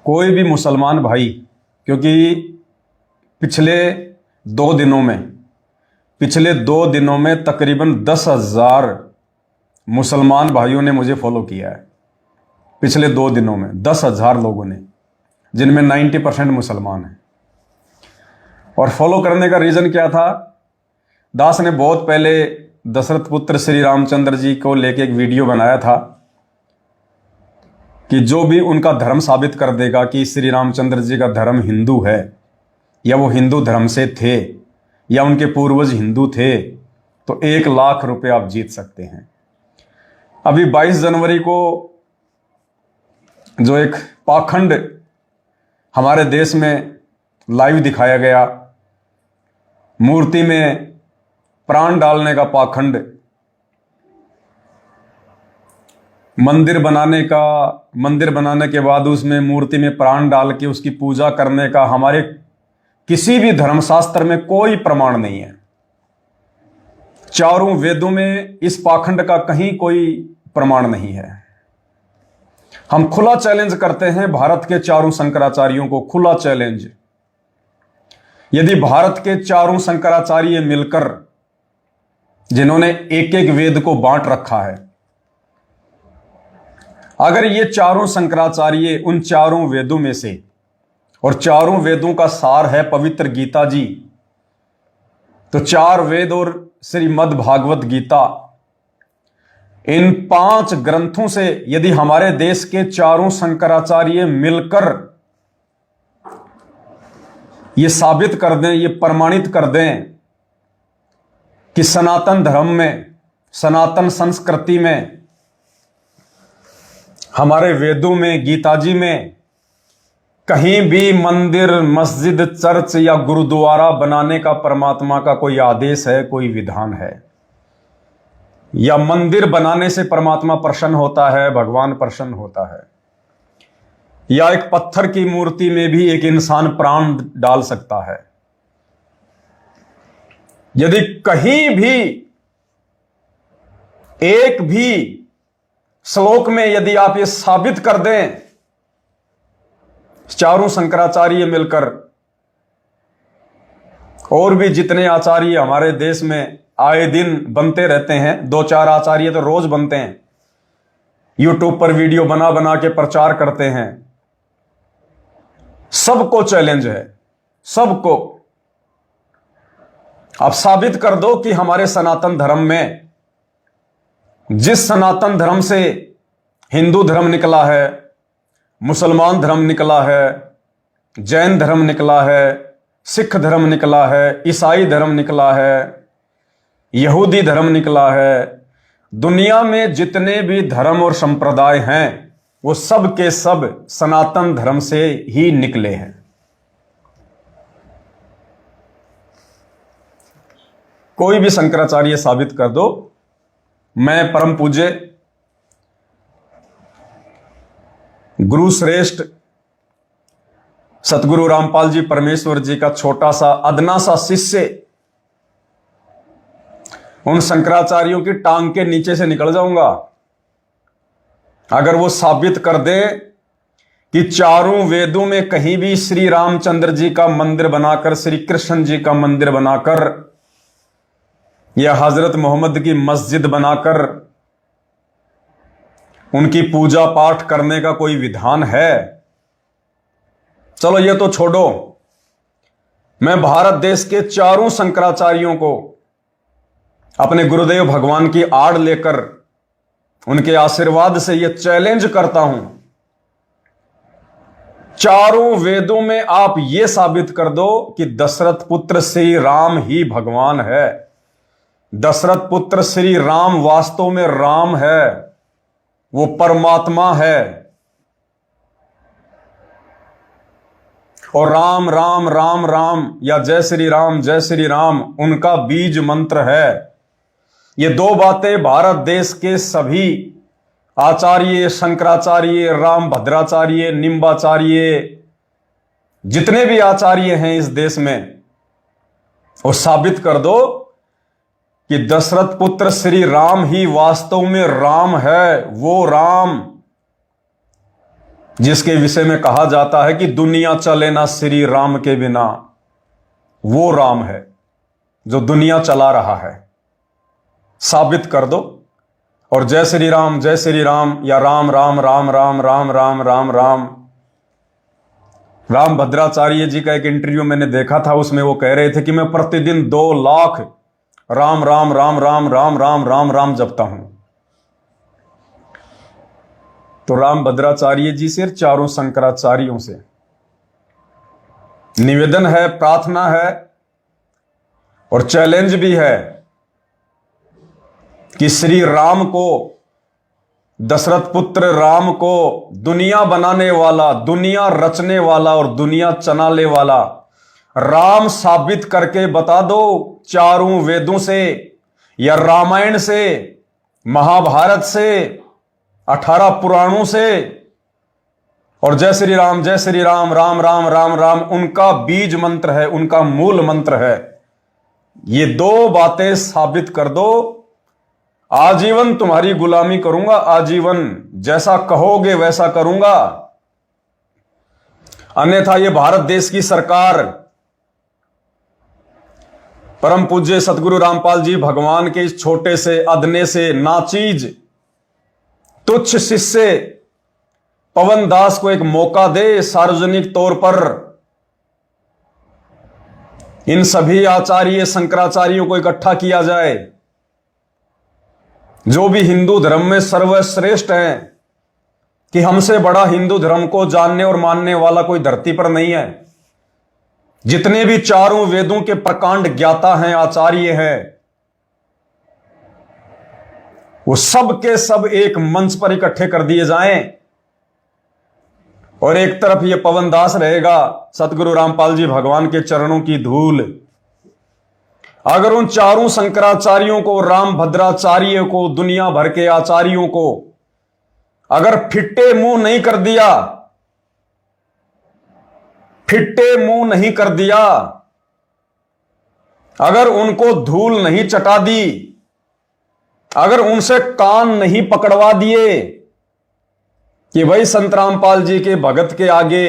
कोई भी मुसलमान भाई, क्योंकि पिछले 2 दिनों में तकरीबन 10,000 मुसलमान भाइयों ने मुझे फॉलो किया है। पिछले 2 दिनों में 10,000 लोगों ने, जिनमें 90% मुसलमान हैं। और फॉलो करने का रीज़न क्या था? दास ने बहुत पहले दशरथ पुत्र श्री रामचंद्र जी को लेके एक वीडियो बनाया था कि जो भी उनका धर्म साबित कर देगा कि श्री रामचंद्र जी का धर्म हिंदू है, या वो हिंदू धर्म से थे, या उनके पूर्वज हिंदू थे, तो 1 लाख रुपए आप जीत सकते हैं। अभी 22 जनवरी को जो एक पाखंड हमारे देश में लाइव दिखाया गया, मूर्ति में प्राण डालने का पाखंड, मंदिर बनाने के बाद उसमें मूर्ति में प्राण डाल के उसकी पूजा करने का हमारे किसी भी धर्मशास्त्र में कोई प्रमाण नहीं है। चारों वेदों में इस पाखंड का कहीं कोई प्रमाण नहीं है। हम खुला चैलेंज करते हैं भारत के चारों शंकराचार्यों को, खुला चैलेंज। यदि भारत के चारों शंकराचार्य मिलकर, जिन्होंने एक एक वेद को बांट रखा है, अगर ये चारों शंकराचार्य उन चारों वेदों में से, और चारों वेदों का सार है पवित्र गीता जी, तो 4 वेद और श्रीमद् भागवत गीता, इन 5 ग्रंथों से यदि हमारे देश के चारों शंकराचार्य मिलकर ये साबित कर दें, ये प्रमाणित कर दें कि सनातन धर्म में, सनातन संस्कृति में, हमारे वेदों में, गीता जी में कहीं भी मंदिर, मस्जिद, चर्च या गुरुद्वारा बनाने का परमात्मा का कोई आदेश है, कोई विधान है, या मंदिर बनाने से परमात्मा प्रसन्न होता है, भगवान प्रसन्न होता है, या एक पत्थर की मूर्ति में भी एक इंसान प्राण डाल सकता है, यदि कहीं भी एक भी श्लोक में यदि आप ये साबित कर दें, चारों शंकराचार्य मिलकर, और भी जितने आचार्य हमारे देश में आए दिन बनते रहते हैं, 2-4 आचार्य तो रोज बनते हैं, यूट्यूब पर वीडियो बना बना के प्रचार करते हैं, सबको चैलेंज है, सबको। आप साबित कर दो कि हमारे सनातन धर्म में, जिस सनातन धर्म से हिंदू धर्म निकला है, मुसलमान धर्म निकला है, जैन धर्म निकला है, सिख धर्म निकला है, ईसाई धर्म निकला है, यहूदी धर्म निकला है, दुनिया में जितने भी धर्म और संप्रदाय हैं वो सब के सब सनातन धर्म से ही निकले हैं। कोई भी शंकराचार्य साबित कर दो, मैं परम पूज्य गुरु श्रेष्ठ सतगुरु रामपाल जी परमेश्वर जी का छोटा सा अदना सा शिष्य उन शंकराचार्यों की टांग के नीचे से निकल जाऊंगा, अगर वो साबित कर दे कि चारों वेदों में कहीं भी श्री रामचंद्र जी का मंदिर बनाकर, श्री कृष्ण जी का मंदिर बनाकर, या हजरत मोहम्मद की मस्जिद बनाकर उनकी पूजा पाठ करने का कोई विधान है। चलो ये तो छोड़ो, मैं भारत देश के चारों शंकराचार्यों को अपने गुरुदेव भगवान की आड़ लेकर, उनके आशीर्वाद से यह चैलेंज करता हूं, चारों वेदों में आप यह साबित कर दो कि दशरथ पुत्र श्री राम ही भगवान है, दशरथ पुत्र श्री राम वास्तव में राम है, वो परमात्मा है, और राम राम राम राम या जय श्री राम उनका बीज मंत्र है। ये 2 बातें भारत देश के सभी आचार्य, शंकराचार्य, राम भद्राचार्य, निम्बाचार्य, जितने भी आचार्य हैं इस देश में, वो साबित कर दो कि दशरथ पुत्र श्री राम ही वास्तव में राम है, वो राम जिसके विषय में कहा जाता है कि दुनिया चले ना श्री राम के बिना, वो राम है जो दुनिया चला रहा है। साबित कर दो। और जय श्री राम या राम राम राम राम राम राम राम राम। राम भद्राचार्य जी का एक इंटरव्यू मैंने देखा था, उसमें वो कह रहे थे कि मैं प्रतिदिन 2 लाख राम राम राम राम राम राम राम राम जपता हूं। तो राम भद्राचार्य जी से, चारों शंकराचार्यों से निवेदन है, प्रार्थना है और चैलेंज भी है कि श्री राम को, दशरथ पुत्र राम को दुनिया बनाने वाला, दुनिया रचने वाला और दुनिया चलाने वाला राम साबित करके बता दो, चारों वेदों से या रामायण से, महाभारत से, 18 पुराणों से। और जय श्री राम राम राम राम राम उनका बीज मंत्र है, उनका मूल मंत्र है। ये 2 बातें साबित कर दो, आजीवन तुम्हारी गुलामी करूंगा, आजीवन जैसा कहोगे वैसा करूंगा। अन्यथा ये भारत देश की सरकार परम पूज्य सतगुरु रामपाल जी भगवान के इस छोटे से, अदने से, नाचीज, तुच्छ शिष्य पवन दास को एक मौका दे, सार्वजनिक तौर पर इन सभी आचार्य शंकराचार्यों को इकट्ठा किया जाए, जो भी हिंदू धर्म में सर्वश्रेष्ठ हैं, कि हमसे बड़ा हिंदू धर्म को जानने और मानने वाला कोई धरती पर नहीं है। जितने भी चारों वेदों के प्रकांड ज्ञाता हैं, आचार्य हैं, वो सब के सब एक मंच पर इकट्ठे कर दिए जाएं। और एक तरफ ये पवन दास रहेगा, सतगुरु रामपाल जी भगवान के चरणों की धूल। अगर उन चारों शंकराचार्यों को, राम भद्राचार्य को, दुनिया भर के आचार्यों को अगर फिट्टे मुंह नहीं कर दिया, फिट्टे मुंह नहीं कर दिया, अगर उनको धूल नहीं चटा दी, अगर उनसे कान नहीं पकड़वा दिए कि भाई संत रामपाल जी के भगत के आगे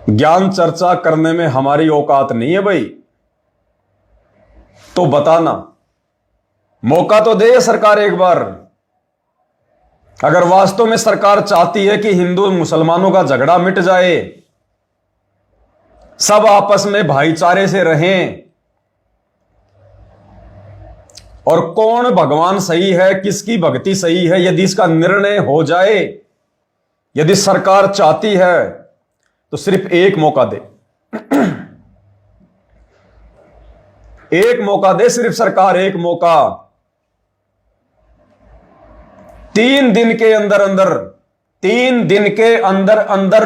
ज्ञान चर्चा करने में हमारी औकात नहीं है भाई, तो बताना, मौका तो दे सरकार एक बार। अगर वास्तव में सरकार चाहती है कि हिंदू मुसलमानों का झगड़ा मिट जाए, सब आपस में भाईचारे से रहें, और कौन भगवान सही है, किसकी भक्ति सही है, यदि इसका निर्णय हो जाए, यदि सरकार चाहती है, तो सिर्फ एक मौका दे, एक मौका दे सिर्फ सरकार, एक मौका। 3 दिन के अंदर अंदर, 3 दिन के अंदर अंदर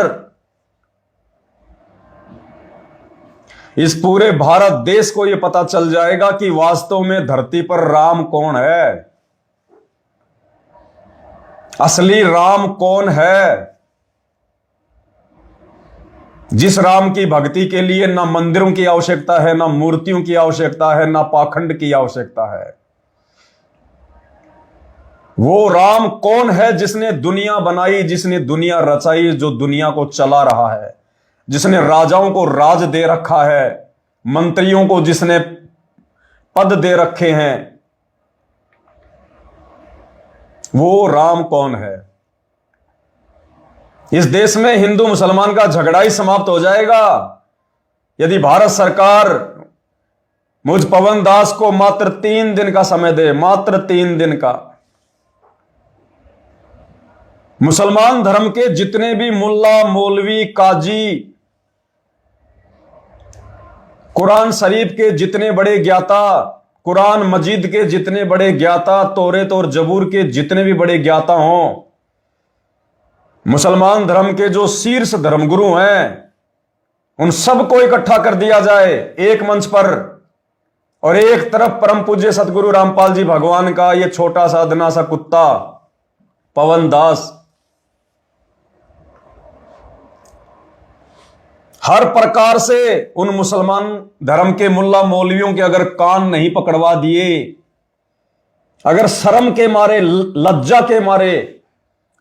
इस पूरे भारत देश को यह पता चल जाएगा कि वास्तव में धरती पर राम कौन है, असली राम कौन है। जिस राम की भक्ति के लिए ना मंदिरों की आवश्यकता है, ना मूर्तियों की आवश्यकता है, ना पाखंड की आवश्यकता है। वो राम कौन है जिसने दुनिया बनाई, जिसने दुनिया रचाई, जो दुनिया को चला रहा है, जिसने राजाओं को राज दे रखा है, मंत्रियों को जिसने पद दे रखे हैं, वो राम कौन है। इस देश में हिंदू मुसलमान का झगड़ा ही समाप्त हो जाएगा यदि भारत सरकार मुझ पवन दास को मात्र 3 दिन का समय दे, मात्र 3 दिन का। मुसलमान धर्म के जितने भी मुल्ला, मौलवी, काजी, कुरान शरीफ के जितने बड़े ज्ञाता, कुरान मजीद के जितने बड़े ज्ञाता, तौरेत और जबूर के जितने भी बड़े ज्ञाता हों, मुसलमान धर्म के जो शीर्ष धर्मगुरु हैं, उन सबको इकट्ठा कर दिया जाए एक मंच पर। और एक तरफ परम पूज्य सतगुरु रामपाल जी भगवान का ये छोटा सा अदना सा कुत्ता पवन दास हर प्रकार से उन मुसलमान धर्म के मुल्ला मौलवियों के अगर कान नहीं पकड़वा दिए, अगर शर्म के मारे, लज्जा के मारे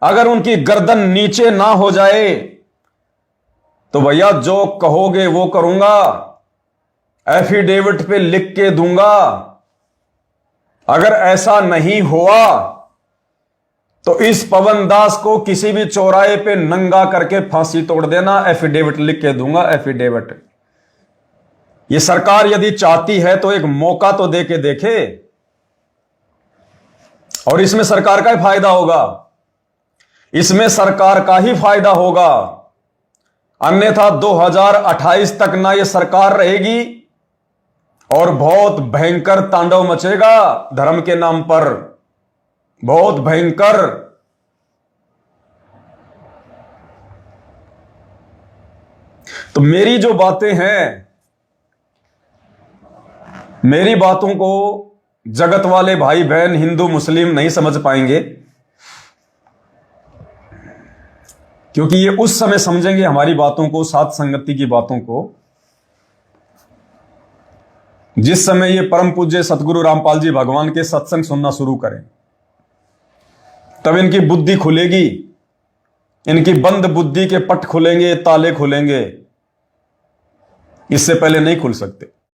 अगर उनकी गर्दन नीचे ना हो जाए तो भैया जो कहोगे वो करूंगा, एफिडेविट पे लिख के दूंगा। अगर ऐसा नहीं हुआ तो इस पवन दास को किसी भी चौराहे पे नंगा करके फांसी तोड़ देना, एफिडेविट लिख के दूंगा, एफिडेविट। ये सरकार यदि चाहती है तो एक मौका तो दे के देखे, और इसमें सरकार का ही फायदा होगा, इसमें सरकार का ही फायदा होगा। अन्यथा 2028 तक ना ये सरकार रहेगी और बहुत भयंकर तांडव मचेगा धर्म के नाम पर, बहुत भयंकर। तो मेरी जो बातें हैं, मेरी बातों को जगत वाले भाई बहन हिंदू मुस्लिम नहीं समझ पाएंगे, क्योंकि ये उस समय समझेंगे हमारी बातों को, सात संगति की बातों को, जिस समय ये परम पूज्य सतगुरु रामपाल जी भगवान के सत्संग सुनना शुरू करें। तब इनकी बुद्धि खुलेगी, इनकी बंद बुद्धि के पट खुलेंगे, ताले खुलेंगे, इससे पहले नहीं खुल सकते।